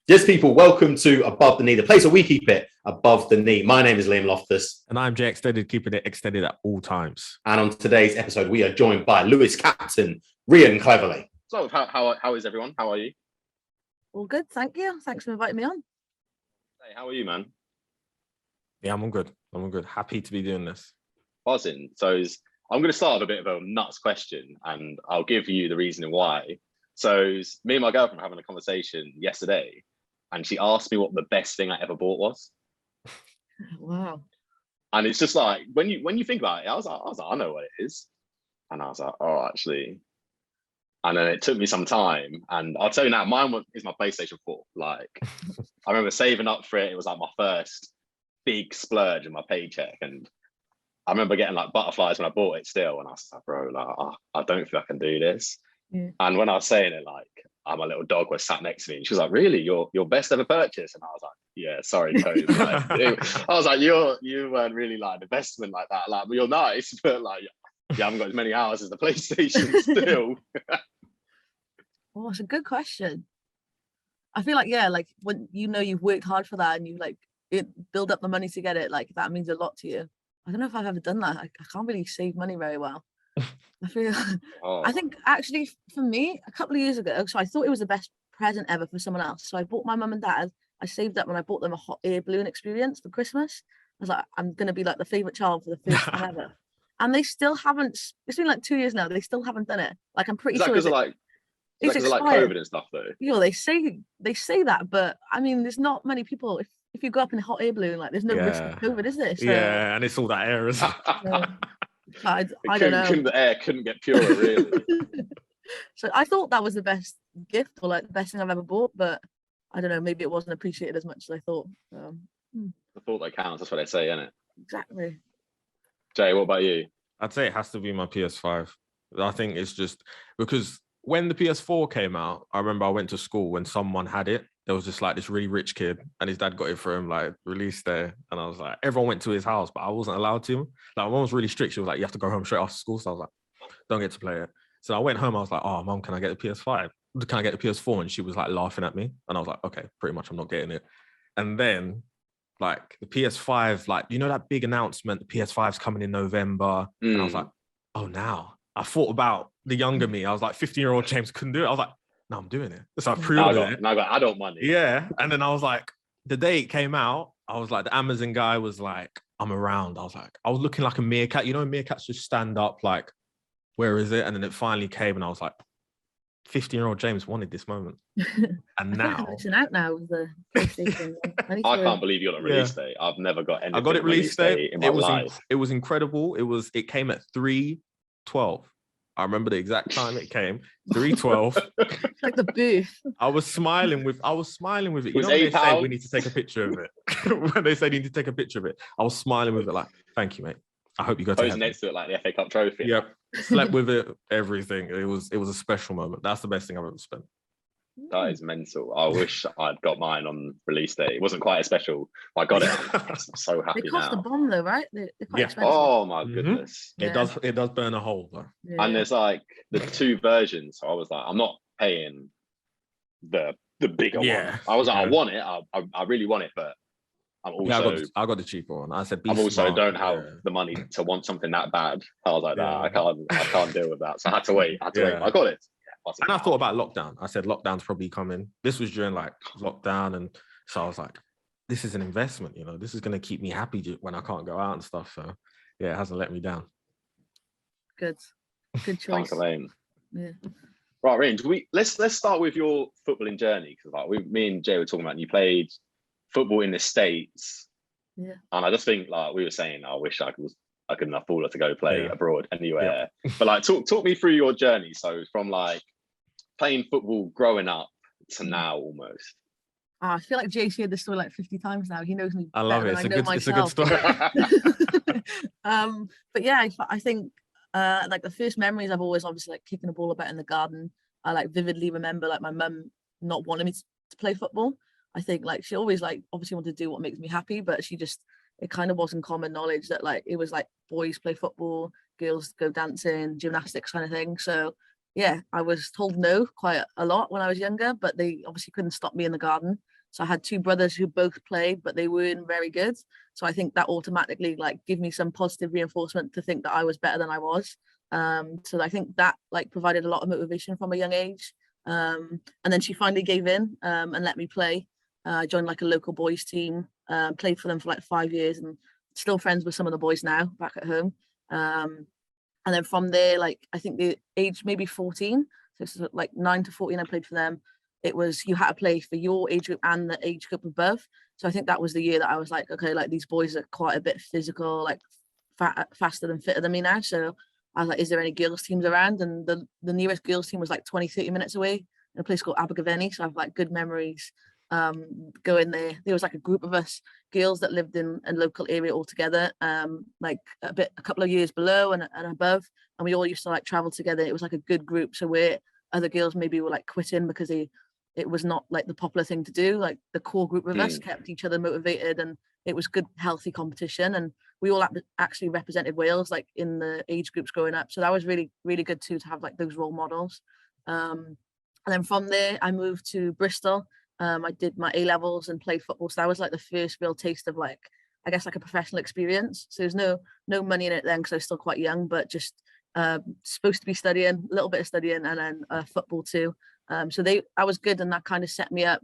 Yes, people, welcome to Above the Knee, the place where we keep it above the knee. My name is Liam Loftus. And I'm Jay Extended, keeping it extended at all times. And on today's episode, we are joined by Lewes captain, Rhian Cleverly. So, how is everyone? How are you? All good, thank you. Thanks for inviting me on. Hey, how are you, man? Yeah, I'm all good. Happy to be doing this. Buzzing. So, I'm going to start with a bit of a nuts question, and I'll give you the reasoning why. So, me and my girlfriend were having a conversation yesterday, and she asked me what the best thing I ever bought was. Wow. And it's just like when you think about it, I was like, I know what it is. And I was like, oh, actually. And then it took me some time. And I'll tell you now, is my PlayStation 4. Like, I remember saving up for it. It was like my first big splurge in my paycheck. And I remember getting like butterflies when I bought it still. And I was like, bro, like, I don't think I can do this. Yeah. And when I was saying it, like, my little dog was sat next to me and she was like, really, your best ever purchase? And I was like, yeah, sorry, Toad. I was like, you weren't really like an investment like that. Like, you're nice, but like, you haven't got as many hours as the PlayStation still. Oh, it's a good question. I feel like, yeah, like when you've worked hard for that and you like build up the money to get it, like that means a lot to you. I don't know if I've ever done that. I can't really save money very well. I feel. I think actually for me, a couple of years ago, so I thought it was the best present ever for someone else. So I bought my mum and dad. I saved up when I bought them a hot air balloon experience for Christmas. I was like, I'm gonna be like the favorite child for the first time ever. And they still haven't. It's been like 2 years now. They still haven't done it. Like I'm pretty sure. Is that because of like COVID and stuff though? They say that, but I mean, there's not many people. If you go up in a hot air balloon, like there's no risk of COVID, is there? So, yeah, and it's all that air, isn't it? I don't know. The air couldn't get purer, really. So I thought that was the best gift or like the best thing I've ever bought, but I don't know, maybe it wasn't appreciated as much as I thought. The thought that counts, that's what they say, isn't it? Exactly. Jay, what about you? I'd say it has to be my PS5. I think it's just because when the PS4 came out, I remember I went to school when someone had it. There was just like this really rich kid and his dad got it for him, like release day. And I was like, everyone went to his house, but I wasn't allowed to. Like, my mom was really strict. She was like, you have to go home straight after school. So I was like, don't get to play it. So I went home. I was like, oh, mom, can I get the PS5? Can I get the PS4? And she was like laughing at me. And I was like, okay, pretty much I'm not getting it. And then like the PS5, like, you know, that big announcement, the PS5's coming in November. And I was like, oh, now. I thought about the younger me. I was like, 15-year-old James couldn't do it. I was like, no, I'm doing it. So I pre-ordered it. Now I got adult money. Yeah. And then I was like, the day it came out, I was like, the Amazon guy was like, I'm around. I was looking like a meerkat. You know, meerkats just stand up like, where is it? And then it finally came and I was like, 15-year-old James wanted this moment. And now. It's out now with the PlayStation. I can't believe you got a release date. I've never got anything. I got it release date in my life. It was incredible. It came at 3:12. I remember the exact time it came, 3:12. It's like the booth. I was smiling with it. You know, when they say we need to take a picture of it. When they said you need to take a picture of it, I was smiling with it like, thank you, mate. I hope you go to heaven. Next to it like the FA Cup trophy. Yep. Slept with it, everything. It was a special moment. That's the best thing I've ever spent. That is mental. I wish I'd got mine on release day. It wasn't quite as special, but I got it. I'm so happy now. They cost now. a bomb though, right? They're quite expensive. Oh my goodness. Mm-hmm. It does burn a hole though. Yeah. And there's like the two versions. So I was like, I'm not paying the bigger one. I was like, I want it. I really want it, but I'm also I got the cheaper one. I said I also don't have the money to want something that bad. I was like, nah, I can't deal with that. So I had to wait. I got it. And I thought about lockdown. I said lockdown's probably coming. This was during like lockdown, and so I was like, this is an investment, you know. This is going to keep me happy when I can't go out and stuff. So yeah, it hasn't let me down. Good choice. Can't complain. Yeah. Right, Rhian, let's start with your footballing journey, because like me and Jay were talking about, you played football in the States. Yeah. And I just think, like we were saying, I wish I could enough baller to go play abroad anywhere. Yeah. But like talk me through your journey. So from like playing football growing up to now almost. I feel like Jay's heard this story like 50 times now. He knows me. I love it. It's a good story. But yeah, I think like the first memories I've always obviously like kicking a ball about in the garden. I like vividly remember like my mum not wanting me to play football. I think like she always like obviously wanted to do what makes me happy, but it kind of wasn't common knowledge that like it was like boys play football, girls go dancing, gymnastics kind of thing. So yeah, I was told no quite a lot when I was younger, but they obviously couldn't stop me in the garden. So I had two brothers who both played, but they weren't very good. So I think that automatically like give me some positive reinforcement to think that I was better than I was. So I think that like provided a lot of motivation from a young age. And then she finally gave in and let me play. I joined like a local boys team, played for them for like 5 years, and still friends with some of the boys now back at home. And then from there, like I think the age maybe 14, so it's like 9 to 14, I played for them. It was you had to play for your age group and the age group above. So I think that was the year that I was like, okay, like these boys are quite a bit physical, like faster and fitter than me now. So I was like, is there any girls teams around? And the nearest girls team was like 20, 30 minutes away in a place called Abergavenny. So I have like good memories going there. There was like a group of us girls that lived in a local area all together, like a couple of years below and above. And we all used to like travel together. It was like a good group. So where other girls maybe were like quitting because it was not like the popular thing to do. Like the core group of us kept each other motivated, and it was good, healthy competition. And we all actually represented Wales like in the age groups growing up. So that was really, really good too, to have like those role models. And then from there, I moved to Bristol. I did my A-levels and played football. So that was like the first real taste of like, I guess like a professional experience. So there's no money in it then because I was still quite young, but just supposed to be studying, a little bit of studying, and then football too. So I was good, and that kind of set me up.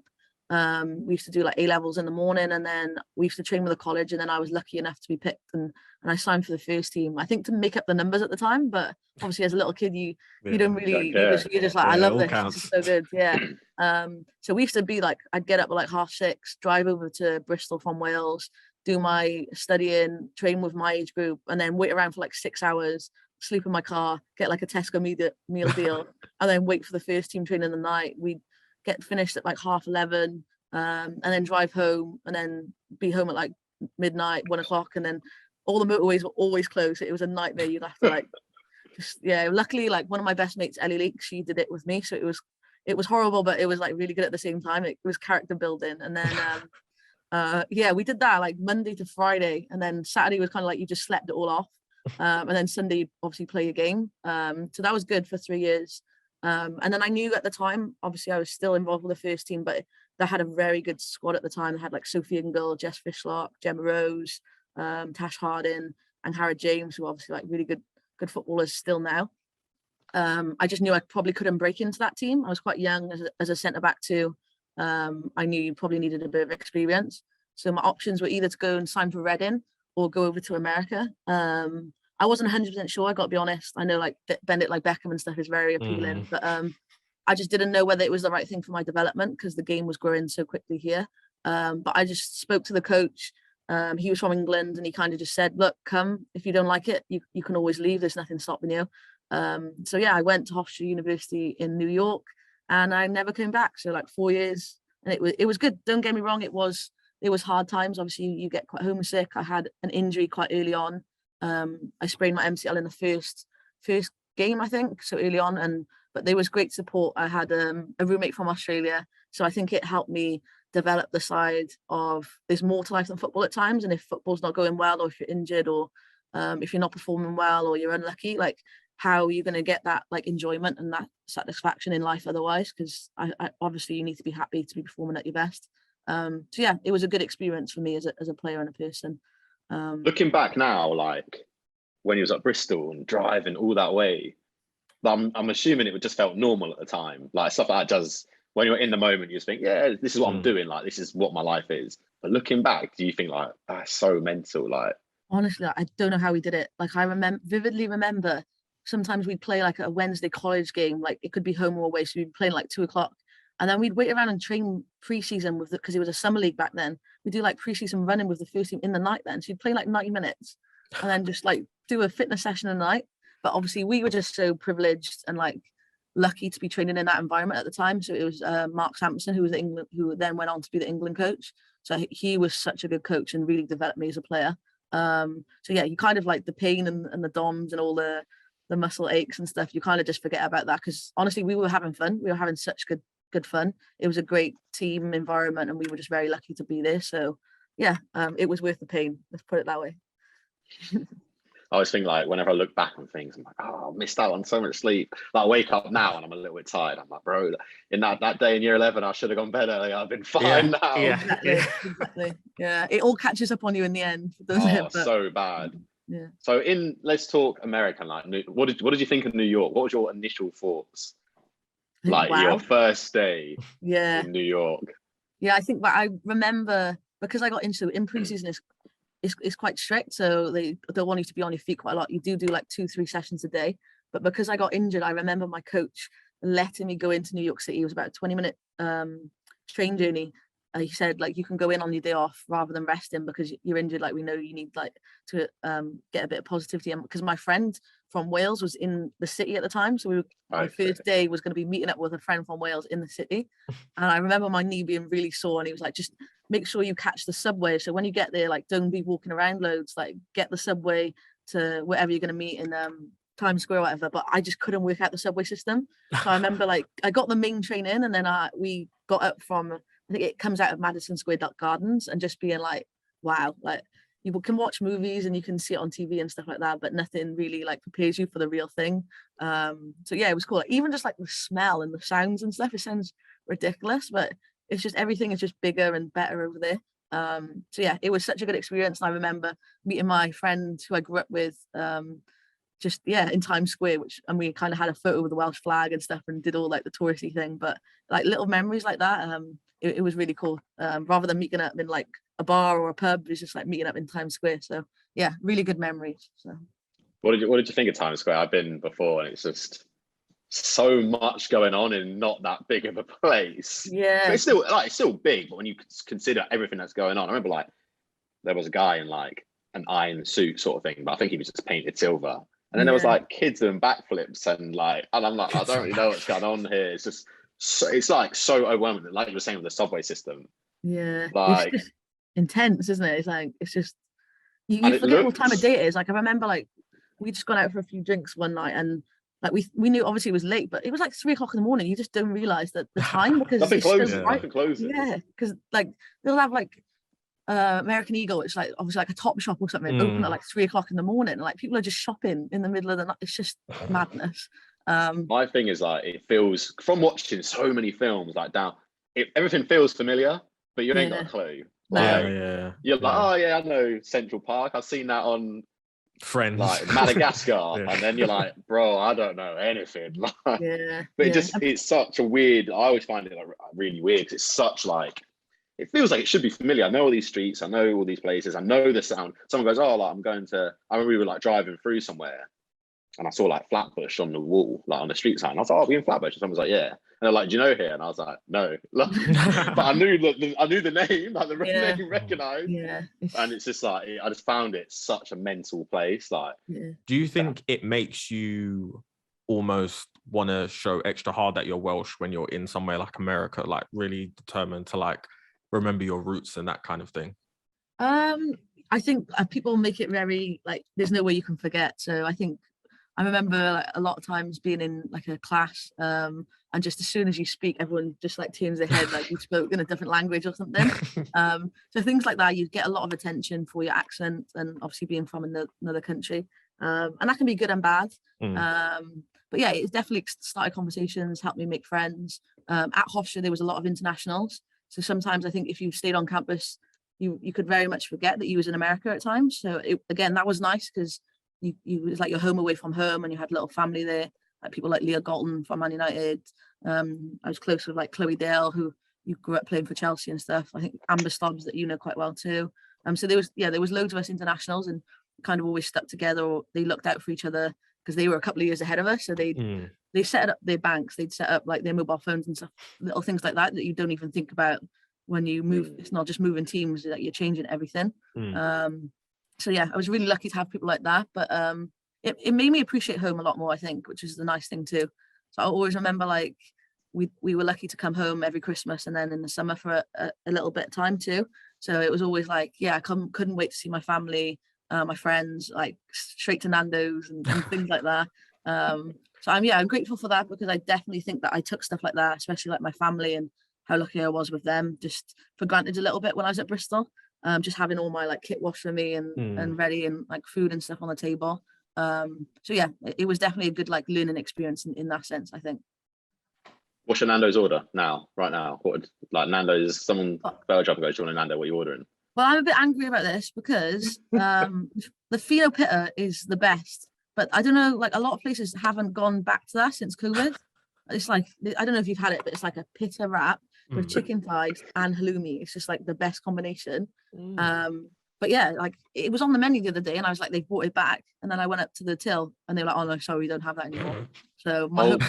We used to do like A-levels in the morning, and then we used to train with the college, and then I was lucky enough to be picked, and I signed for the first team. I think to make up the numbers at the time, but obviously as a little kid you don't really you're just like, I love this. This is so good. Yeah. So we used to be like, I'd get up at like 6:30, drive over to Bristol from Wales, do my studying, train with my age group, and then wait around for like 6 hours, sleep in my car, get like a Tesco meal deal, and then wait for the first team training in the night. We'd get finished at like 11:30, and then drive home, and then be home at like midnight, 1:00, and then all the motorways were always closed. It was a nightmare. You'd have to like luckily like one of my best mates, Ellie Leake, she did it with me, so it was horrible, but it was like really good at the same time. It was character building. And then we did that like Monday to Friday, and then Saturday was kind of like you just slept it all off, and then Sunday obviously play a game. So that was good for 3 years. And then I knew at the time, obviously I was still involved with the first team, but they had a very good squad at the time. They had like Sophie Ingle, Jess Fishlock, Gemma Rose, Tash Harding, and Harrod James, who are obviously like really good footballers still now. I just knew I probably couldn't break into that team. I was quite young as a centre back too. I knew you probably needed a bit of experience. So my options were either to go and sign for Reading or go over to America. I wasn't 100% sure, I got to be honest. I know like Bend It Like Beckham and stuff is very appealing, but I just didn't know whether it was the right thing for my development because the game was growing so quickly here. But I just spoke to the coach. He was from England, and he kind of just said, look, come, if you don't like it, you can always leave. There's nothing stopping you. So yeah, I went to Hofstra University in New York, and I never came back. So like 4 years, and it was good. Don't get me wrong, it was hard times. Obviously, you get quite homesick. I had an injury quite early on. I sprained my MCL in the first game, I think, so early on, but there was great support. I had a roommate from Australia, so I think it helped me develop the side of there's more to life than football at times, and if football's not going well, or if you're injured, or if you're not performing well, or you're unlucky, like how are you going to get that like enjoyment and that satisfaction in life otherwise? Because I obviously you need to be happy to be performing at your best. So yeah, it was a good experience for me as a player and a person. Looking back now, like when he was at Bristol and driving all that way, I'm assuming it would just felt normal at the time. Like stuff like that does, when you're in the moment, you just think, yeah, this is what I'm doing. Like, this is what my life is. But looking back, do you think like, that's so mental? Like, honestly, I don't know how we did it. Like I vividly remember sometimes we'd play like a Wednesday college game, like it could be home or away. So we'd be playing like 2:00. And then we'd wait around and train pre-season because it was a summer league back then. We do like pre-season running with the first team in the night then. So you'd play like 90 minutes and then just like do a fitness session at night. But obviously we were just so privileged and like lucky to be training in that environment at the time. So it was Mark Sampson, who then went on to be the England coach. So he was such a good coach and really developed me as a player. So yeah, you kind of like the pain and the DOMs and all the muscle aches and stuff, you kind of just forget about that because honestly we were having fun. We were having such good fun. It was a great team environment and we were just very lucky to be there. So yeah, it was worth the pain, let's put it that way. I always think like whenever I look back on things, I'm like, oh, I missed out on so much sleep. Like I wake up now and I'm a little bit tired. I'm like, bro, in that day in year 11, I should have gone better. Like, I've been fine now. Yeah. Exactly. Yeah, it all catches up on you in the end, doesn't it? But, so bad. Yeah. So let's talk American. Like, what did you think of New York? What was your initial thoughts? Like your first day in New York. Yeah, I think that I remember, because I got into in pre-season it's quite strict, so they want you to be on your feet quite a lot. You do like 2-3 sessions a day, but because I got injured, I remember my coach letting me go into New York City. It was about a 20-minute train journey. He said, like, you can go in on your day off rather than resting because you're injured. Like, we know you need like to get a bit of positivity. And because my friend from Wales was in the city at the time, so my first day was going to be meeting up with a friend from Wales in the city. And I remember my knee being really sore, and he was like, just make sure you catch the subway. So when you get there, like, don't be walking around loads. Like, get the subway to wherever you're going to meet in Times Square or whatever. But I just couldn't work out the subway system. So I remember, like, I got the main train in, and then we got up from, I think it comes out of Madison Square Gardens, and just being like, wow, like, you can watch movies and you can see it on TV and stuff like that, but nothing really like prepares you for the real thing. So yeah, it was cool. Like, even just like the smell and the sounds and stuff, it sounds ridiculous, but it's just, everything is just bigger and better over there. So yeah, it was such a good experience. And I remember meeting my friend who I grew up with in Times Square, and we kind of had a photo with the Welsh flag and stuff and did all like the touristy thing, but like little memories like that. It was really cool. Rather than meeting up in like a bar or a pub, it was just like meeting up in Times Square. So yeah, really good memories. So what did you think of Times Square? I've been before, and it's just so much going on in not that big of a place. Yeah, but it's still big, but when you consider everything that's going on, I remember like there was a guy in like an iron suit sort of thing, but I think he was just painted silver. And then there was like kids doing backflips and I'm like, I don't really know what's going on here. It's just it's like so overwhelming, like you were saying with the subway system. Yeah, like it's just intense, isn't it? It's like, it's just you forget what time of day it is. Like, I remember like we just gone out for a few drinks one night, and like we knew obviously it was late, but it was like 3 o'clock in the morning. You just don't realize that the time, because nothing it's closes. so bright. Nothing closes. Yeah, because like they'll have like American Eagle, which like obviously like a top shop or something, open at like 3 o'clock in the morning, and like people are just shopping in the middle of the night. It's just madness. My thing is like, it feels, from watching so many films like everything feels familiar, but you ain't got a clue. Like, you're like, oh yeah, I know Central Park. I've seen that on Friends, like Madagascar, and then you're like, bro, I don't know anything. Like, but it's such a weird. I always find it like really weird because it's such like, it feels like it should be familiar. I know all these streets, I know all these places, I know the sound. Someone goes, oh, like I remember we were like driving through somewhere, and I saw like Flatbush on the wall, like on the street sign. I was like, oh, we're in Flatbush. And someone was like, yeah. And they're like, do you know here? And I was like, no. But I knew the name, like the name recognized. Yeah. And it's just like, I just found it such a mental place. Like, do you think it makes you almost want to show extra hard that you're Welsh when you're in somewhere like America, like really determined to like remember your roots and that kind of thing? I think people make it very like, there's no way you can forget. So I think I remember like, a lot of times being in like a class, and just as soon as you speak, everyone just like turns their head like you spoke in a different language or something. So things like that, you get a lot of attention for your accent, and obviously being from another country, and that can be good and bad. But yeah, it's definitely started conversations, helped me make friends. At Hofstra, there was a lot of internationals, so sometimes I think if you stayed on campus, you could very much forget that you was in America at times. So again, that was nice because you was like your home away from home, and you had a little family there, like people like Leah Galton from Man United. I was close with like Chloe Dale, who you grew up playing for Chelsea and stuff. I think Amber Stobbs, that you know quite well too. So there was loads of us internationals, and kind of always stuck together, or they looked out for each other because they were a couple of years ahead of us. So they set up their banks, they'd set up like their mobile phones and stuff, little things like that you don't even think about when you move. It's not just moving teams, that you're changing everything. So yeah, I was really lucky to have people like that, but it made me appreciate home a lot more, I think, which is the nice thing too. So I always remember like we were lucky to come home every Christmas, and then in the summer for a little bit of time too. So it was always like, yeah, I couldn't wait to see my family, my friends, like straight to Nando's and things like that. So I'm grateful for that, because I definitely think that I took stuff like that, especially like my family and how lucky I was with them, just for granted a little bit when I was at Bristol. just having all my like kit washed for me and ready, and like food and stuff on the table. So yeah, it was definitely a good like learning experience in that sense, I think. What's your Nando's order now, right now? What would, like, Nando's, someone better job goes, do you want a Nando? What are you ordering? Well, I'm a bit angry about this because the Fino Pitta is the best, but I don't know, like a lot of places haven't gone back to that since COVID. It's like, I don't know if you've had it, but it's like a pita wrap with chicken thighs and halloumi. It's just like the best combination. But yeah, like it was on the menu the other day and I was like, they brought it back. And then I went up to the till and they were like, oh no, sorry, we don't have that anymore. So my hope,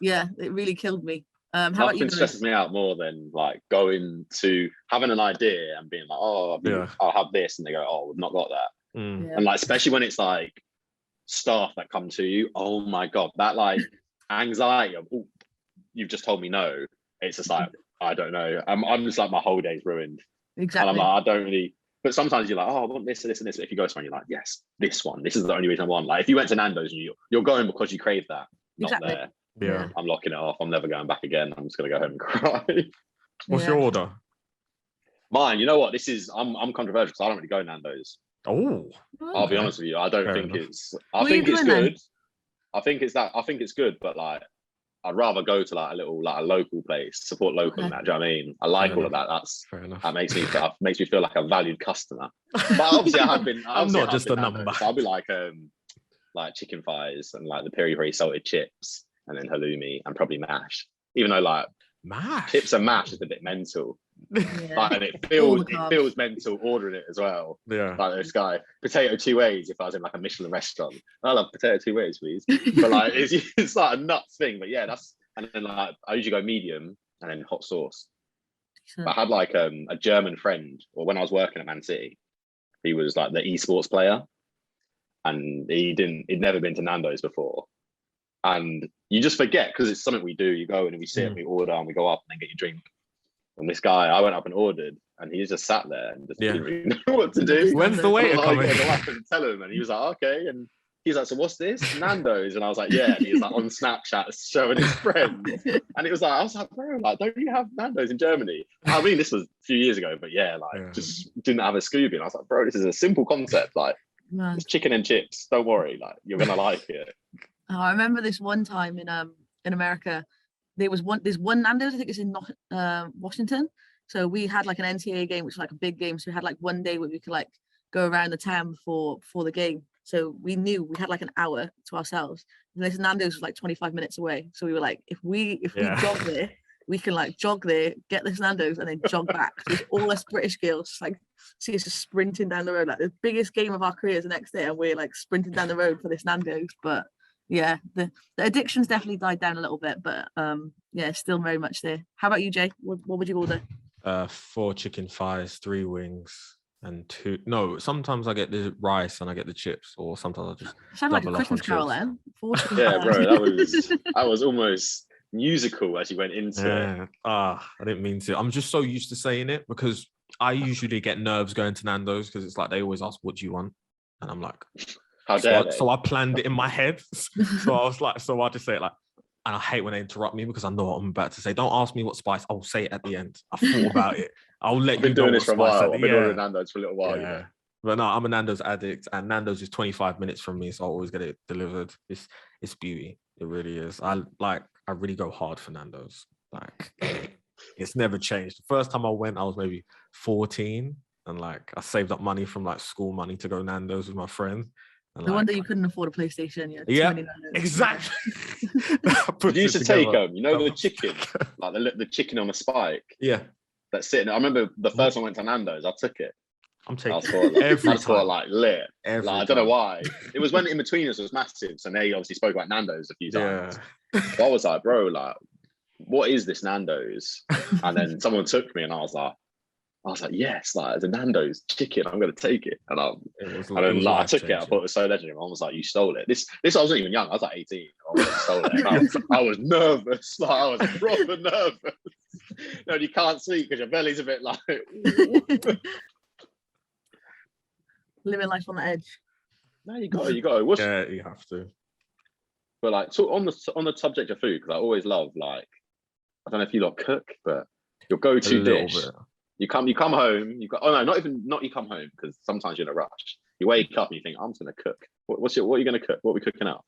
yeah, it really killed me. How about you? Nothing stresses me out more than like going to having an idea and being like, oh, I'll have this. And they go, oh, we've not got that. And like, especially when it's like staff that come to you, oh my God, that like anxiety of, oh, you've just told me no. It's just like, I don't know. I'm just like, my whole day's ruined. Exactly. And I'm like, I don't really, but sometimes you're like, oh, I want this and this and this. But if you go somewhere, you're like, yes, this one. This is the only reason I want. Like if you went to Nando's and you're going because you crave that, not there. Yeah. I'm locking it off. I'm never going back again. I'm just gonna go home and cry. What's your order? Mine, you know what? I'm controversial because I don't really go Nando's. Oh. I'll be honest with you. I don't think it's What are you think it's doing then? good. I think it's good, but like I'd rather go to like a local place, support local and that. Do you know what I mean? I like all of that. That makes me feel like a valued customer. But obviously I'm not just a number. So I'll be like chicken thighs and like the peri salted chips and then halloumi and probably mash. Even though like chips and mash is a bit mental. Like, and it feels mental ordering it as well. Yeah. Like this guy, potato two ways. If I was in like a Michelin restaurant, I love potato two ways, please. But like it's like a nuts thing. But yeah, and then like I usually go medium and then hot sauce. But I had like a German friend, or when I was working at Man City, he was like the esports player, and he'd never been to Nando's before. And you just forget because it's something we do. You go in and we sit and we order and we go up and then get your drink. And this guy, I went up and ordered, and he just sat there and just didn't really know what to do. When's the waiter coming? I go up and tell him, and he was like, okay. And he's like, so what's this? Nando's. And I was like, yeah. And he was like on Snapchat showing his friends. And it was like, I was like, bro, like, don't you have Nando's in Germany? I mean, this was a few years ago, but yeah, like, just didn't have a Scooby. And I was like, bro, this is a simple concept. Like, it's chicken and chips. Don't worry, like, you're gonna like it. Oh, I remember this one time in America. There's one Nando's, I think it's in Washington. So we had like an NCAA game, which was like a big game. So we had like one day where we could like go around the town before the game. So we knew we had like an hour to ourselves. And this Nando's was like 25 minutes away. So we were like, if we jog there, we can like jog there, get this Nando's, and then jog back. So it's all us British girls like see us just sprinting down the road. Like the biggest game of our careers the next day, and we're like sprinting down the road for this Nando's. But yeah, the addiction's definitely died down a little bit, but yeah, still very much there. How about you, Jay? What would you order? 4 chicken thighs, 3 wings, and 2. No, sometimes I get the rice and I get the chips, or sometimes I just sound like a Christmas carol then. Yeah, bro, that was almost musical as you went into it. I didn't mean to. I'm just so used to saying it because I usually get nerves going to Nando's because it's like they always ask, "What do you want?" And I'm like, so I planned it in my head. So I was like, so I just say it like, and I hate when they interrupt me because I know what I'm about to say. Don't ask me what spice. I'll say it at the end. I thought about it. I'll let you know. I've been doing this for a while. I've been ordering Nando's for a little while. Yeah. But no, I'm a Nando's addict, and Nando's is 25 minutes from me, so I always get it delivered. It's beauty. It really is. I really go hard for Nando's. Like, it's never changed. The first time I went, I was maybe 14, and like I saved up money from like school money to go Nando's with my friends. No wonder you couldn't afford a PlayStation. Yeah, exactly. You used to take the chicken, like the chicken on a spike. Yeah, that's sitting. I remember the first time I went to Nando's, I took it. I'm taking every time. Like lit. I don't know why. It was when In Between Us was massive, so they obviously spoke about Nando's a few times. Yeah. So I was like, bro, like, what is this Nando's? And then someone took me, and I was like, yes, like the Nando's chicken, I'm gonna take it. And I took it. I thought it was so legendary. I was like, you stole it. This I wasn't even young. I was like 18. I stole it. I was nervous. Like I was proper nervous. No, you can't sleep because your belly's a bit like living life on the edge. No, you got to. Yeah, you have to. But like, so on the subject of food, because I always love, like, I don't know if you lot cook, but your go-to dish. You come home. Not you come home, because sometimes you're in a rush. You wake up and you think, I'm just gonna cook. What are you gonna cook? What are we cooking up?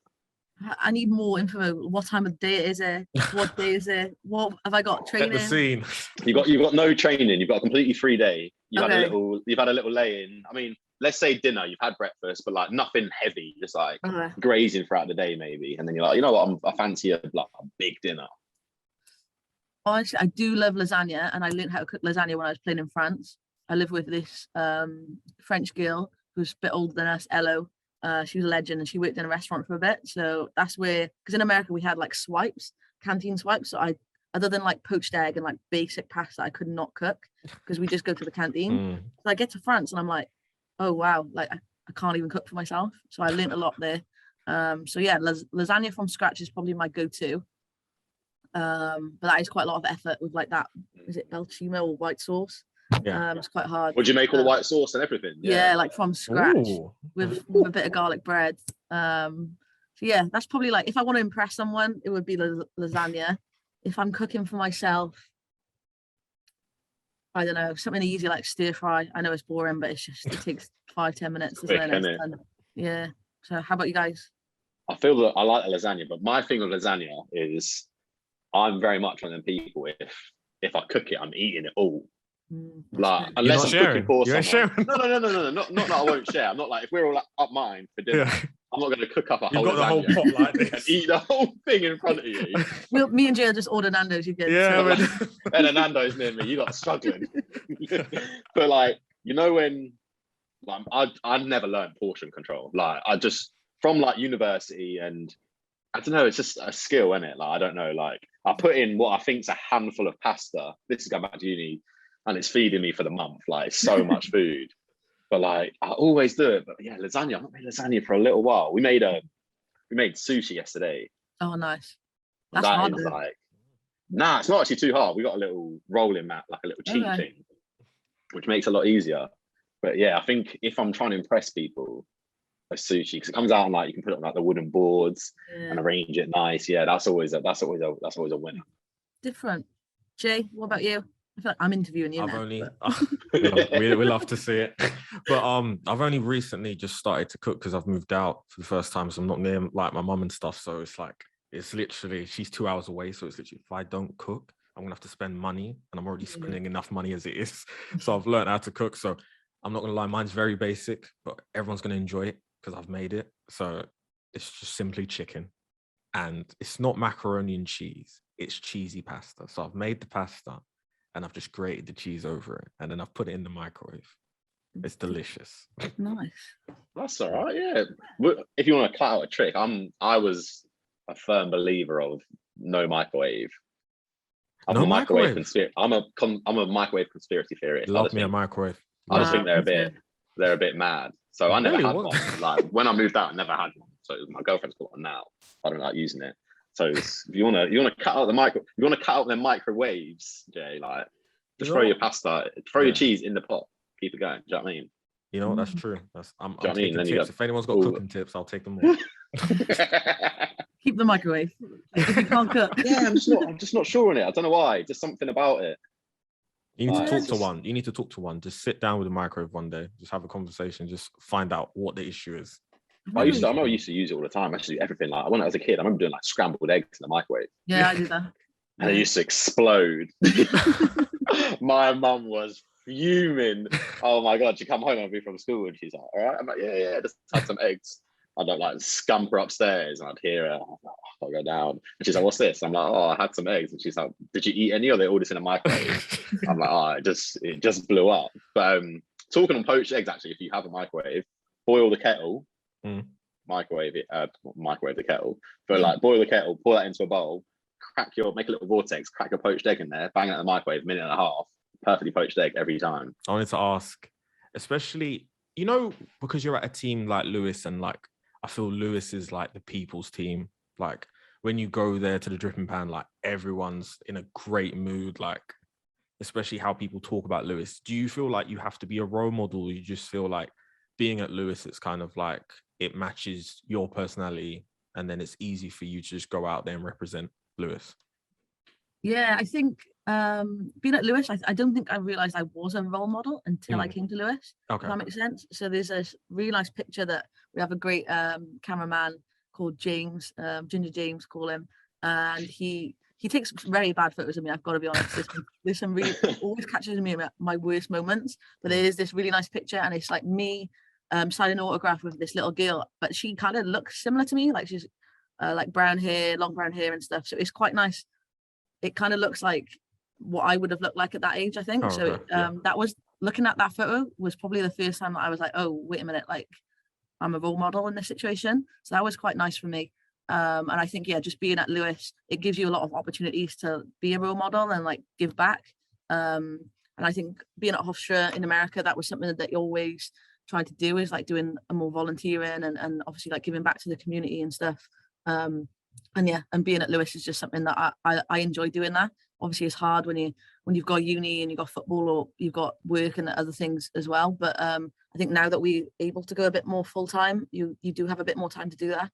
I need more info. What time of day is it? What day is it? What have I got training? Set the scene. You've got no training. You've got a completely free day. You've Okay. had a little lay-in. I mean, let's say dinner. You've had breakfast, but like nothing heavy, just like Okay. grazing throughout the day maybe. And then you're like, you know what? I fancy a big dinner. Honestly, I do love lasagna, and I learned how to cook lasagna when I was playing in France. I live with this French girl who's a bit older than us, Ello. She was a legend, and she worked in a restaurant for a bit. So that's where, because in America we had like swipes, canteen swipes. So other than like poached egg and like basic pasta, I could not cook because we just go to the canteen. So I get to France and I'm like, oh wow, like I can't even cook for myself. So I learned a lot there. So yeah, lasagna from scratch is probably my go-to. But that is quite a lot of effort with like that. Is it Belchimo or white sauce? Yeah. It's quite hard. Would you make all the white sauce and everything? Yeah, like from scratch. Ooh. with a bit of garlic bread. So yeah, that's probably like, if I want to impress someone, it would be lasagna. If I'm cooking for myself, I don't know, something easy like stir fry. I know it's boring, but it takes 5-10 minutes. Quick, Isn't it? innit? Yeah. So how about you guys? I feel that I like the lasagna, but my thing with lasagna is I'm very much one of them people. If I cook it, I'm eating it all. Like, unless I'm cooking for someone. No, not that I won't share. I'm not like, if we're all up mine for dinner, I'm not going to cook up a whole You've got the whole lasagna pot like this and eat the whole thing in front of you. Me and Jay just order Nando's again. Yeah, So. And then Nando's near me. You got struggling. But like, you know, when like I never learned portion control. Like I just from like university, and I don't know, it's just a skill, isn't it? Like I don't know, like I put in what I think's a handful of pasta. This is going back to uni, and it's feeding me for the month. Like it's so much food. But like I always do it. But yeah, lasagna. I've not made lasagna for a little while. We made sushi yesterday. Oh, nice. That's That hard. is like, nah, it's not actually too hard. We got a little rolling mat, like a little cheat thing, which makes it a lot easier. But yeah, I think if I'm trying to impress people, a sushi, because it comes out and like you can put it on like the wooden boards and arrange it nice. Yeah, that's always a winner. Different. Jay, what about you? I feel like I'm interviewing you now. We love to see it. But I've only recently just started to cook because I've moved out for the first time, so I'm not near like my mum and stuff. So it's literally she's 2 hours away. So it's literally, if I don't cook, I'm gonna have to spend money, and I'm already spending enough money as it is. So I've learned how to cook. So I'm not gonna lie, mine's very basic, but everyone's gonna enjoy it because I've made it. So it's just simply chicken, and it's not macaroni and cheese. It's cheesy pasta. So I've made the pasta, and I've just grated the cheese over it, and then I've put it in the microwave. It's delicious. Nice. That's all right. Yeah. If you want to cut out a trick, I was a firm believer of no microwave. I'm a microwave conspiracy theorist. Love me a microwave. I just think they're a bit mad. So I never had one. Like when I moved out, I never had one. So my girlfriend's got one now. I don't like using it. So if you wanna cut out you wanna cut out the microwaves, Jay, like just throw your pasta, throw your cheese in the pot, keep it going. Do you know what I mean? You know, that's true. I'm Do you know what I mean? taking Then tips. If anyone's got cooking tips, I'll take them all. Keep the microwave. If you can't cook. Yeah, I'm just not sure on it. I don't know why. Just something about it. You need to talk to one. You need to talk to one. Just sit down with the microwave one day. Just have a conversation. Just find out what the issue is. I used to use it all the time. Actually, everything. Like when I was a kid, I remember doing like scrambled eggs in the microwave. Yeah, I did that. And it used to explode. My mum was fuming. Oh my god, she come home with me from school and she's like, all right. I'm like, yeah, just had some eggs. I'd like scamper upstairs and I'd hear her. I'll go down. And she's like, what's this? I'm like, oh, I had some eggs. And she's like, did you eat any, or they all just in a microwave? I'm like, oh, it just blew up. But talking on poached eggs, actually, if you have a microwave, boil the kettle, microwave the kettle. But like boil the kettle, pour that into a bowl, make a little vortex, crack your poached egg in there, bang it in the microwave, minute and a half, perfectly poached egg every time. I wanted to ask, especially, you know, because you're at a team like Lewes, and like I feel Lewes is like the people's team. Like when you go there to the dripping pan, like everyone's in a great mood, like especially how people talk about Lewes. Do you feel like you have to be a role model? Or you just feel like being at Lewes, it's kind of like it matches your personality, and then it's easy for you to just go out there and represent Lewes? Yeah, I think Being at Lewes, I don't think I realised I was a role model until I came to Lewes. Okay. If that makes sense. So there's a really nice picture that we have a great cameraman called James, Ginger James, call him, and he takes very bad photos of me. I've got to be honest. There's some really always catches me at my worst moments. But there is this really nice picture, and it's like me signing an autograph with this little girl, but she kind of looks similar to me. Like she's like brown hair, long brown hair and stuff. So it's quite nice. It kind of looks like what I would have looked like at that age, I think. That was, looking at that photo was probably the first time that I was like, oh, wait a minute, like I'm a role model in this situation. So that was quite nice for me. And I think, just being at Lewes, it gives you a lot of opportunities to be a role model and like give back. And I think being at Hofstra in America, that was something that you always tried to do, is like doing a more volunteering and obviously like giving back to the community and stuff. And being at Lewes is just something that I enjoy doing that. Obviously it's hard when you've got uni and you've got football or you've got work and other things as well. But I think now that we're able to go a bit more full time, you do have a bit more time to do that.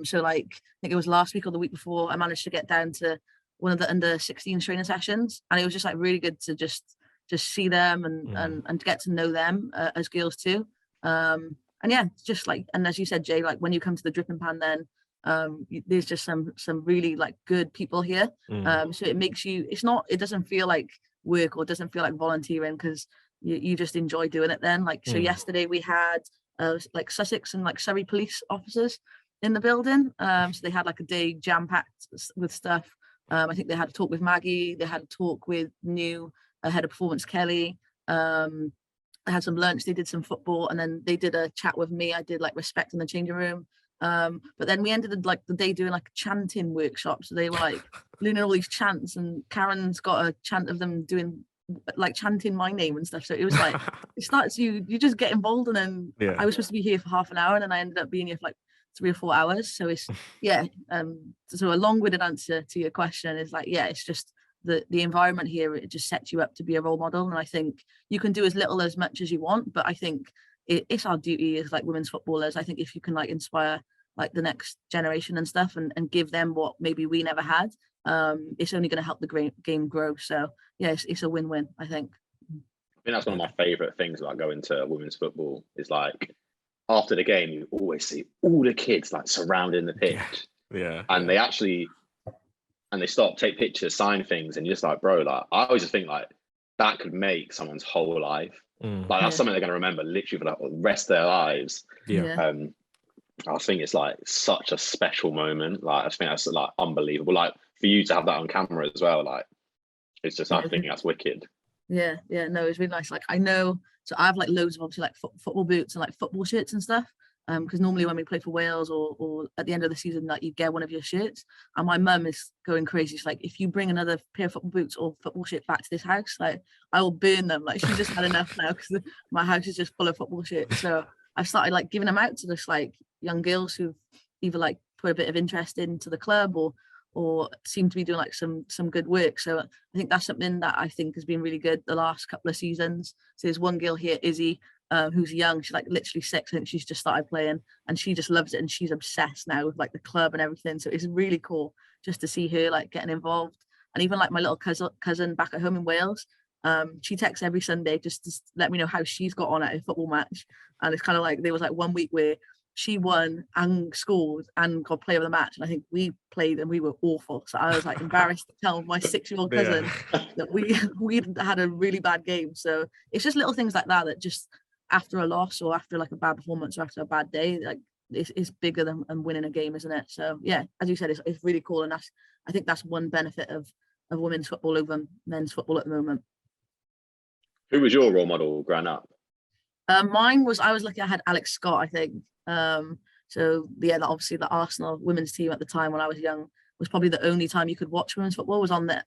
So like I think it was last week or the week before, I managed to get down to one of the under 16 training sessions, and it was just like really good to just see them and get to know them as girls too. Just like, and as you said, Jay, like when you come to the Dripping Pan, then there's just some really like good people here. So it makes you, it doesn't feel like work or doesn't feel like volunteering, because you just enjoy doing it then. Like, so yesterday we had like Sussex and like Surrey police officers in the building. So they had like a day jam-packed with stuff. I think they had a talk with Maggie, they had a talk with new head of performance Kelly. I had some lunch, they did some football, and then they did a chat with me. I did like respect in the changing room. But then we ended like the day doing like a chanting workshop. So they were like learning all these chants, and Karen's got a chant of them doing like chanting my name and stuff. So it was like it starts you just get involved, and then I was supposed to be here for half an hour, and then I ended up being here for like 3 or 4 hours. So it's so a long-winded answer to your question is like, it's just the environment here, it just sets you up to be a role model. And I think you can do as little as much as you want, but I think it's our duty as like women's footballers. I think if you can like inspire like the next generation and stuff and give them what maybe we never had, it's only going to help the game grow. So it's a win-win, I think. I think that's one of my favorite things about going to women's football is like after the game, you always see all the kids like surrounding the pitch. And they actually, and they stop, take pictures, sign things, and you're just like, bro, like I always just think like that could make someone's whole life. Like that's something they're going to remember literally for the rest of their lives. I think it's like such a special moment. Like I think that's like unbelievable. Like for you to have that on camera as well, like it's just, I think that's wicked. No, it's really nice. Like I know, so I have like loads of obviously like football boots and like football shirts and stuff. Because normally when we play for Wales or at the end of the season, like you get one of your shirts, and my mum is going crazy. She's like, if you bring another pair of football boots or football shirt back to this house, like I will burn them. Like she's just had enough now, because my house is just full of football shirts. So I've started like giving them out to just like young girls who've either like put a bit of interest into the club or seem to be doing like some good work. So I think that's something that I think has been really good the last couple of seasons. So there's one girl here, Izzy, who's young. She's like literally 6. I think she's just started playing, and she just loves it, and she's obsessed now with like the club and everything. So it's really cool just to see her like getting involved. And even like my little cousin back at home in Wales, she texts every Sunday just to let me know how she's got on at a football match. And it's kind of like there was like one week where she won and scored and got player of the match, and I think we played and we were awful. So I was like embarrassed to tell my 6-year-old cousin that we had a really bad game. So it's just little things like that just after a loss or after like a bad performance or after a bad day, like it's bigger than winning a game, isn't it? So as you said, it's really cool, and I think that's one benefit of women's football over men's football at the moment. Who was your role model growing up? Mine was, I was lucky I had Alex Scott, I think. So obviously the Arsenal women's team at the time when I was young was probably the only time you could watch women's football was on the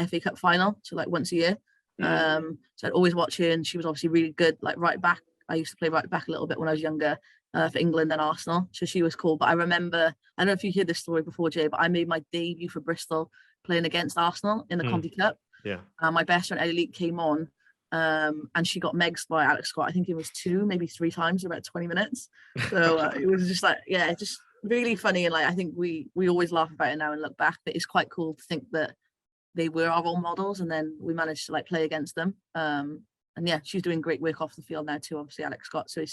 FA Cup final, so like once a year. So I'd always watch her, and she was obviously really good, like right back. I used to play right back a little bit when I was younger for England and Arsenal, so she was cool. But I remember, I don't know if you heard this story before, Jay, but I made my debut for Bristol playing against Arsenal in the Conti Cup. My best friend Ellie came on, and she got megged by Alex Scott. I think it was 2, maybe 3 times in about 20 minutes. So it was just like, just really funny. And like, I think we always laugh about it now and look back, but it's quite cool to think that they were our role models, and then we managed to like play against them. And yeah, she's doing great work off the field now too, obviously Alex Scott. So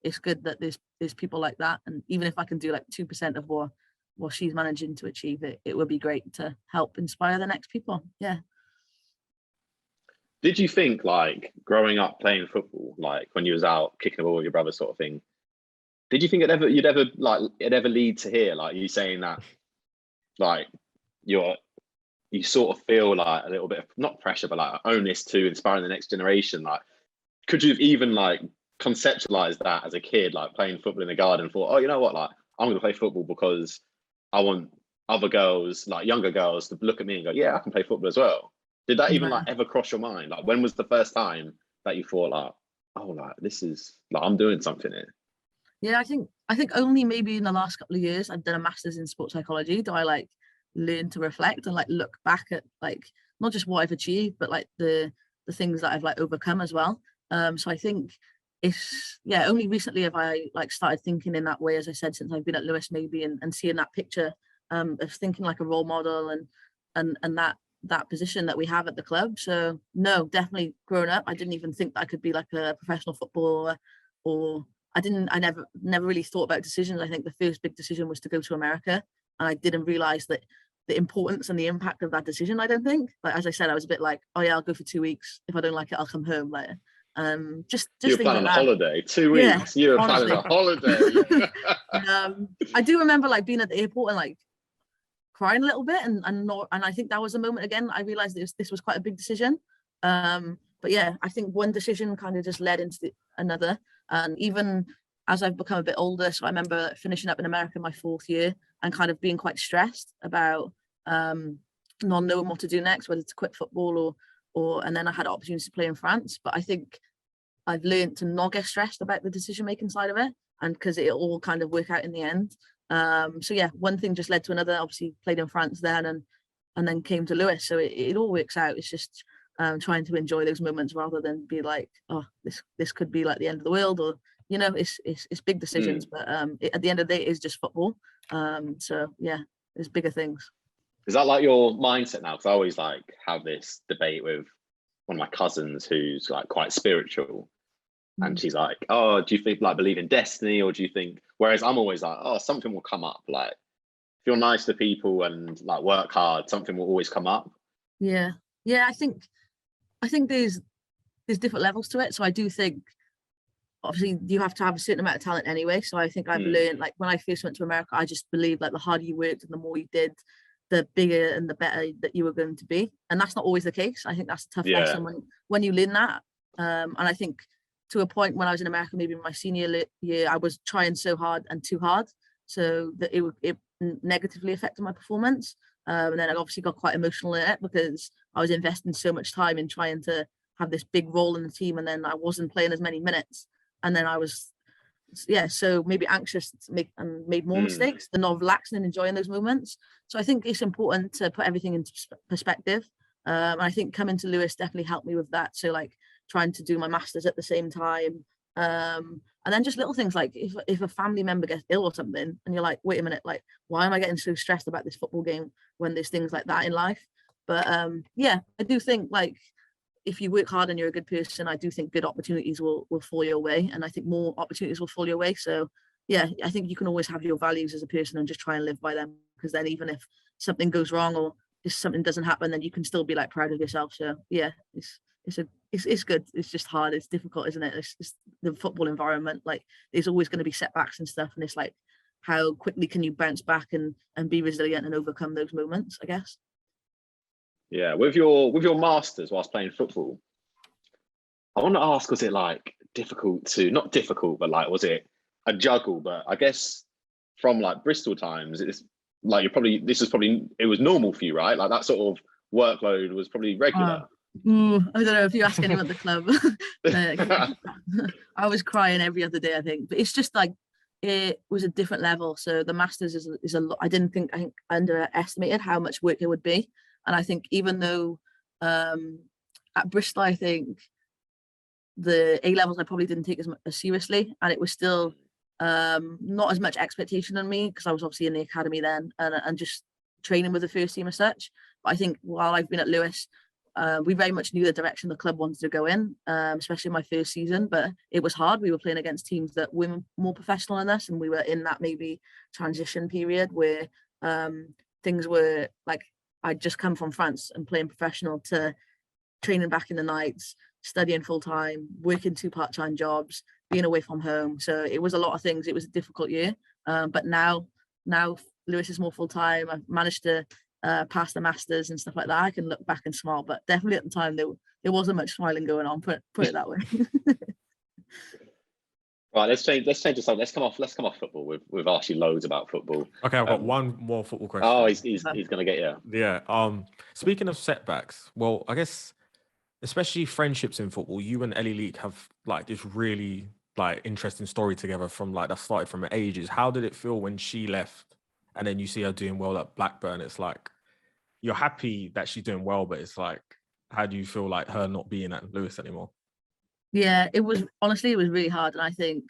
it's good that there's people like that, and even if I can do like 2% of what she's managing to achieve, it would be great to help inspire the next people. Yeah. Did you think, like, growing up playing football, like when you was out kicking the ball with your brother sort of thing, did you think it'd ever lead to here, like you saying that, like you sort of feel like a little bit of, not pressure, but like onus to inspiring the next generation? Like, could you have even like conceptualized that as a kid, like playing football in the garden, thought, oh, you know what, like I'm going to play football because I want other girls, like younger girls, to look at me and go, yeah, I can play football as well? Did that even like ever cross your mind? Like, when was the first time that you thought like, oh, like this is like I'm doing something here? Yeah, I think only maybe in the last couple of years I've done a master's in sports psychology do I like learn to reflect and like look back at like not just what I've achieved, but like the things that I've like overcome as well. So I think it's only recently have I like started thinking in that way, as I said, since I've been at Lewes maybe, and seeing that picture of thinking like a role model and that position that we have at the club. So no, definitely growing up, I didn't even think that I could be like a professional footballer, or I never really thought about decisions. I think the first big decision was to go to America, and I didn't realize that the importance and the impact of that decision. I don't think, like, as I said, I was a bit like, oh yeah, I'll go for 2 weeks. If I don't like it, I'll come home later. Just you were planning a holiday, 2 weeks. You were planning a holiday. I do remember like being at the airport and like crying a little bit, and I think that was the moment again I realized this was quite a big decision. But yeah, I think one decision kind of just led into another, and even as I've become a bit older, so I remember finishing up in America my 4th year and kind of being quite stressed about not knowing what to do next, whether to quit football and then I had an opportunity to play in France. But I think I've learned to not get stressed about the decision making side of it, and because it all kind of work out in the end. So yeah, one thing just led to another. Obviously played in France then, and then came to Lewes. So it all works out. It's just trying to enjoy those moments rather than be like, oh, this could be like the end of the world, or you know, it's big decisions. But at the end of the day, it is just football. So yeah, there's bigger things. Is that like your mindset now? Because I always like have this debate with one of my cousins who's like quite spiritual, and she's like, oh, do you think like believe in destiny, or do you think? Whereas I'm always like, oh, something will come up. Like if you're nice to people and like work hard, something will always come up. Yeah. I think there's different levels to it. So I do think obviously you have to have a certain amount of talent anyway. So I think I've learned, like when I first went to America, I just believed like the harder you worked and the more you did, the bigger and the better that you were going to be. And that's not always the case. I think that's a tough lesson when you learn that. And I think to a point when I was in America, maybe in my senior year, I was trying so hard and too hard, so that it negatively affected my performance. And then I obviously got quite emotional in it because I was investing so much time in trying to have this big role in the team, and then I wasn't playing as many minutes, and then I was so maybe anxious to made more mistakes than not relaxing and enjoying those moments. So I think it's important to put everything into perspective. And I think coming to Lewes definitely helped me with that. So like trying to do my masters at the same time, and then just little things like if a family member gets ill or something, and you're like, wait a minute, like why am I getting so stressed about this football game when there's things like that in life? But I do think like if you work hard and you're a good person, I do think good opportunities will fall your way, and I think more opportunities will fall your way. So yeah, I think you can always have your values as a person and just try and live by them, because then even if something goes wrong or if something doesn't happen, then you can still be like proud of yourself. So yeah, it's good. It's just hard. It's difficult, isn't it? It's the football environment. Like there's always going to be setbacks and stuff, and it's like how quickly can you bounce back and be resilient and overcome those moments, I guess. Yeah, with your masters whilst playing football, I want to ask, was it like not difficult, but like was it a juggle? But I guess from like Bristol times, it's like it was normal for you, right? Like that sort of workload was probably regular. I don't know if you ask anyone at the club. I was crying every other day, I think. But it's just like it was a different level. So the masters is a lot. I think I underestimated how much work it would be. And I think even though at Bristol, I think the A levels I probably didn't take as seriously, and it was still not as much expectation on me because I was obviously in the academy then and just training with the first team as such. But I think while I've been at Lewes, we very much knew the direction the club wanted to go in, especially my first season. But it was hard. We were playing against teams that were more professional than us, and we were in that maybe transition period where things were like, I'd just come from France and playing professional to training back in the nights, studying full time, working 2 part-time jobs, being away from home. So it was a lot of things. It was a difficult year. But now Lewes is more full time. I've managed to pass the masters and stuff like that. I can look back and smile, but definitely at the time there wasn't much smiling going on. Put it that way. Right, let's change the subject. Let's come off football. We've asked you loads about football. Okay, I've got one more football question. Oh, he's gonna get you. Yeah. Speaking of setbacks, well, I guess especially friendships in football, you and Ellie Leak have like this really like interesting story together from like that started from ages. How did it feel when she left and then you see her doing well at Blackburn? It's like you're happy that she's doing well, but it's like, how do you feel like her not being at Lewes anymore? Yeah, it was really hard. And I think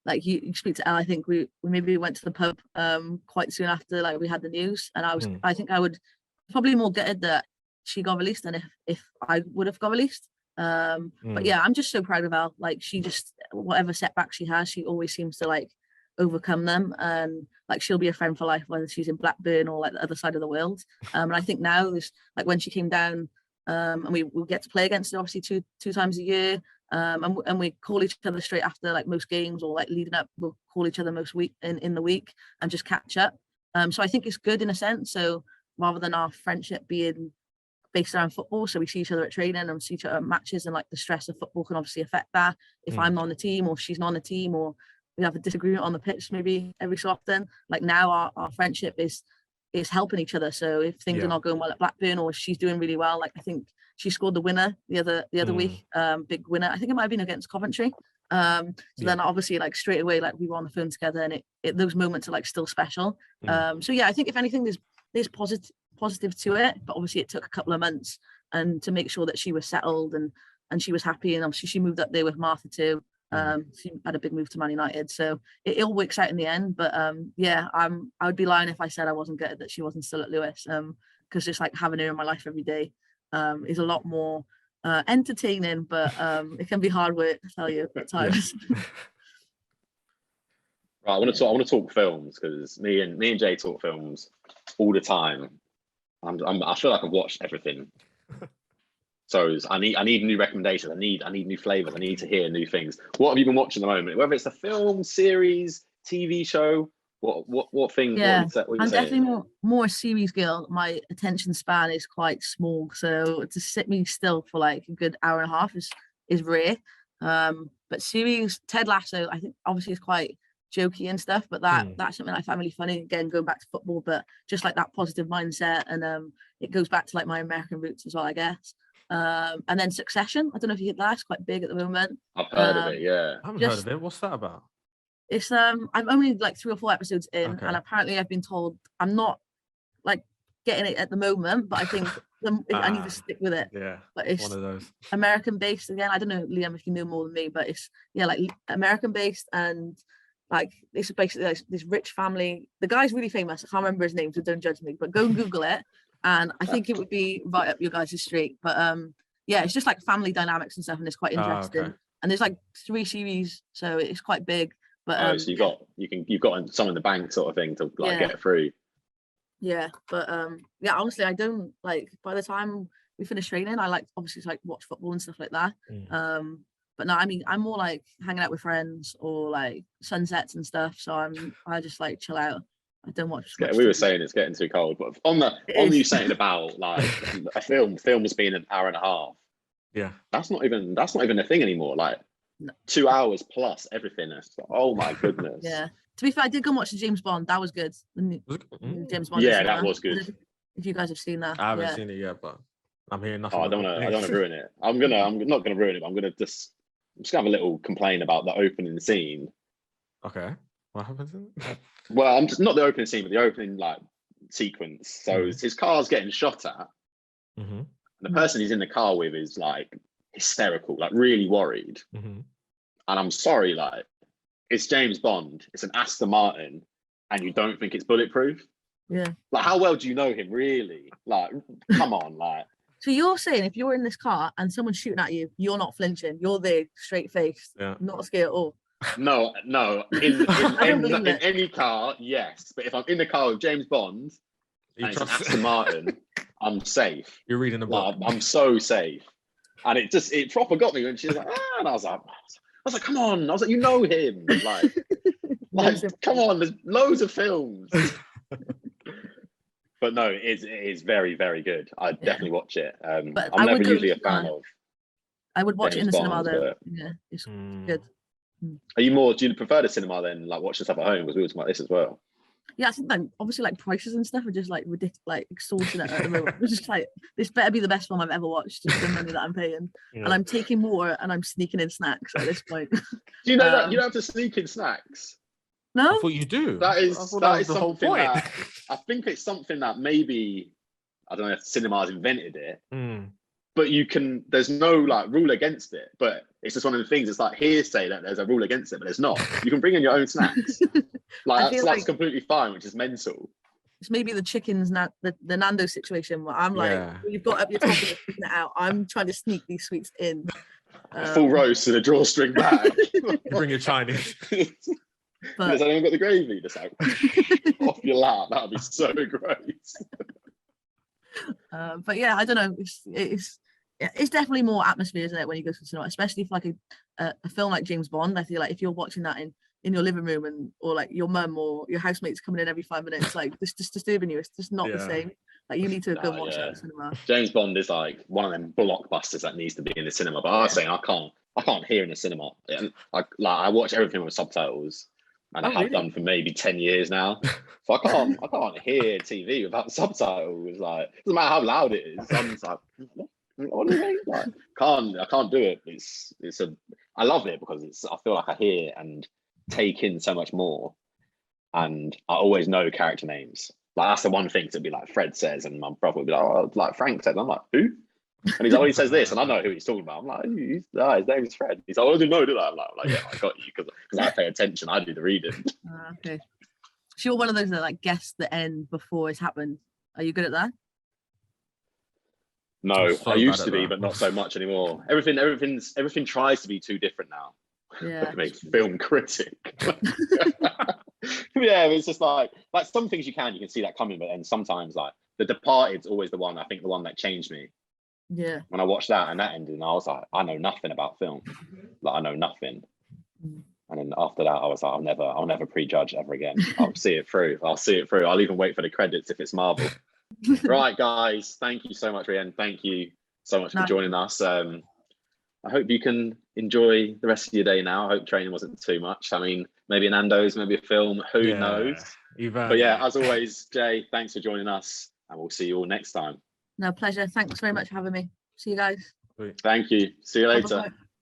like you speak to Elle, I think we maybe went to the pub quite soon after like we had the news, and I think I would probably more gutted that she got released than if I would have got released. But yeah, I'm just so proud of Elle. Like she just, whatever setback she has, she always seems to like overcome them, and like she'll be a friend for life whether she's in Blackburn or like the other side of the world. And I think now there's like when she came down, and we get to play against her obviously two times a year, and we call each other straight after like most games, or like leading up we'll call each other most week in the week and just catch up. So I think it's good in a sense. So rather than our friendship being based around football, so we see each other at training and see each other at matches, and like the stress of football can obviously affect that if I'm not on the team or she's not on the team, or we have a disagreement on the pitch maybe every so often. Like now our friendship is helping each other. So if things are not going well at Blackburn, or she's doing really well, like I think she scored the winner the other week, big winner. I think it might have been against Coventry. Then obviously like straight away, like we were on the phone together, and it those moments are like still special. So yeah, I think if anything, there's positive to it, but obviously it took a couple of months and to make sure that she was settled and she was happy, and obviously she moved up there with Martha too. She had a big move to Man United, so it all works out in the end. But yeah, I would be lying if I said I wasn't gutted that she wasn't still at Lewes, because just like having her in my life every day is a lot more entertaining, but it can be hard work, I tell you, at times. Right, I want to talk films, because me and Jay talk films all the time. I feel like I've watched everything. So I need new recommendations. I need new flavors. I need to hear new things. What have you been watching at the moment? Whether it's a film, series, TV show, what thing? Yeah, what I'm saying? definitely more a series girl. My attention span is quite small, so to sit me still for like a good hour and a half is rare. But series, Ted Lasso, I think obviously is quite jokey and stuff, but that's something I find really funny. Again, going back to football, but just like that positive mindset, and it goes back to like my American roots as well, I guess. And then Succession, I don't know if you hit that, it's quite big at the moment. I've heard of it, yeah. I haven't heard of it. What's that about? It's I'm only like 3 or 4 episodes in, Okay. and apparently I've been told I'm not like getting it at the moment, but I think I need to stick with it. Yeah, But it's one of those. American based again. I don't know, Liam, if you know more than me, but it's like American based, and like this is basically like this rich family. The guy's really famous. I can't remember his name, so don't judge me. But go and Google it, and I think it would be right up your guys' street. But yeah, it's just like family dynamics and stuff, and it's quite interesting. Okay. And there's like 3 series, so it's quite big. But So you've got some in the bank sort of thing to like get through. Yeah, but yeah, honestly, I don't like. By the time we finish training, I like obviously to, like watch football and stuff like that. But no, I mean, I'm more like hanging out with friends or like sunsets and stuff. So I just like chill out. I don't watch. We were saying it's getting too cold, but on you saying about like a film has been an hour and a half. Yeah, that's not even a thing anymore. Like 2 hours plus everything. Oh my goodness. Yeah. To be fair, I did go and watch the James Bond. That was good. James Bond. Yeah, that was good. If you guys have seen that. I haven't seen it yet, but I'm hearing nothing. I don't want to ruin it. I'm not gonna ruin it. I'm just gonna have a little complain about the opening scene. Okay. What happens in it? Well, I'm just not the opening scene, but the opening like sequence. So his car's getting shot at. And the person he's in the car with is like hysterical, like really worried. And I'm sorry, like it's James Bond, it's an Aston Martin, and you don't think it's bulletproof? Yeah. Like, how well do you know him, really? Like, come on, like. So you're saying if you're in this car and someone's shooting at you, you're not flinching. You're there, straight faced, not scared at all. No. In believe it. any car, yes. But if I'm in the car with James Bond and it's an Aston Martin, I'm safe. You're reading the book. Like, I'm so safe. And it proper got me when she was like, and I was like, come on. I was like, you know him. Like come on, there's loads of films. But no, it is very, very good. I'd definitely watch it. I'm never usually a fan of. I would watch James it in the cinema Bond, though. but- Yeah, it's good. Do you prefer the cinema than like watching stuff at home? Because we were talking about this as well. Yeah, I think like obviously like prices and stuff are just like ridiculous, like extortionate at the moment. It's just like this better be the best film I've ever watched, just the money that I'm paying. Yeah. And I'm taking more and I'm sneaking in snacks at this point. Do you know that you don't have to sneak in snacks? I No? thought you do. That is was the something whole point. that I think it's something that maybe, I don't know if cinemas invented it, but there's no like rule against it. But it's just one of the things, it's like hearsay that there's a rule against it, but there's not. You can bring in your own snacks. That's completely fine, which is mental. It's maybe the chickens, the Nando situation where I'm like, you've got up your top and you're taking it out. I'm trying to sneak these sweets in. A full roast in a drawstring bag. Bring your Chinese. But Has anyone got the gravy? Just like off your lap. That would be so great. but yeah, I don't know. It's definitely more atmosphere, isn't it, when you go to the cinema, especially for like a film like James Bond. I feel like if you're watching that in your living room or like your mum or your housemates coming in every 5 minutes, like this just disturbing you. It's just not the same. Like you need to go and watch that at the cinema. James Bond is like one of them blockbusters that needs to be in the cinema. But I was saying I can't hear in the cinema. I watch everything with subtitles. And I have done for maybe 10 years now. So I can't hear TV without subtitles. Like, it doesn't matter how loud it is. I'm just like, what do you mean? Like, I can't do it. I love it because I feel like I hear and take in so much more. And I always know character names. Like, that's the one thing to be like Fred says, and my brother would be like, oh, like Frank said. I'm like, who? And he's always says this, and I know who he's talking about. I'm like, his name is Fred. He's like, I didn't know, did I? I'm like, yeah, I got you because I pay attention. I do the reading. Okay. So you're one of those that like guess the end before it's happened. Are you good at that? No, So I used bad to at be, that. but not so much anymore. Everything tries to be too different now. Yeah. To make film critic. Yeah, it's just like some things you can see that coming, but then sometimes like The Departed's always the one that changed me. Yeah. When I watched that and that ended, and I was like, I know nothing about film. Like I know nothing. And then after that, I was like, I'll never prejudge ever again. I'll see it through. I'll even wait for the credits if it's Marvel. Right, guys. Thank you so much, Rhian. Thank you so much for joining us. I hope you can enjoy the rest of your day now. I hope training wasn't too much. I mean, maybe Nando's, maybe a film, who knows? But yeah, as always, Jay, thanks for joining us, and we'll see you all next time. No, pleasure. Thanks very much for having me. See you guys. Thank you. See you later. Bye-bye.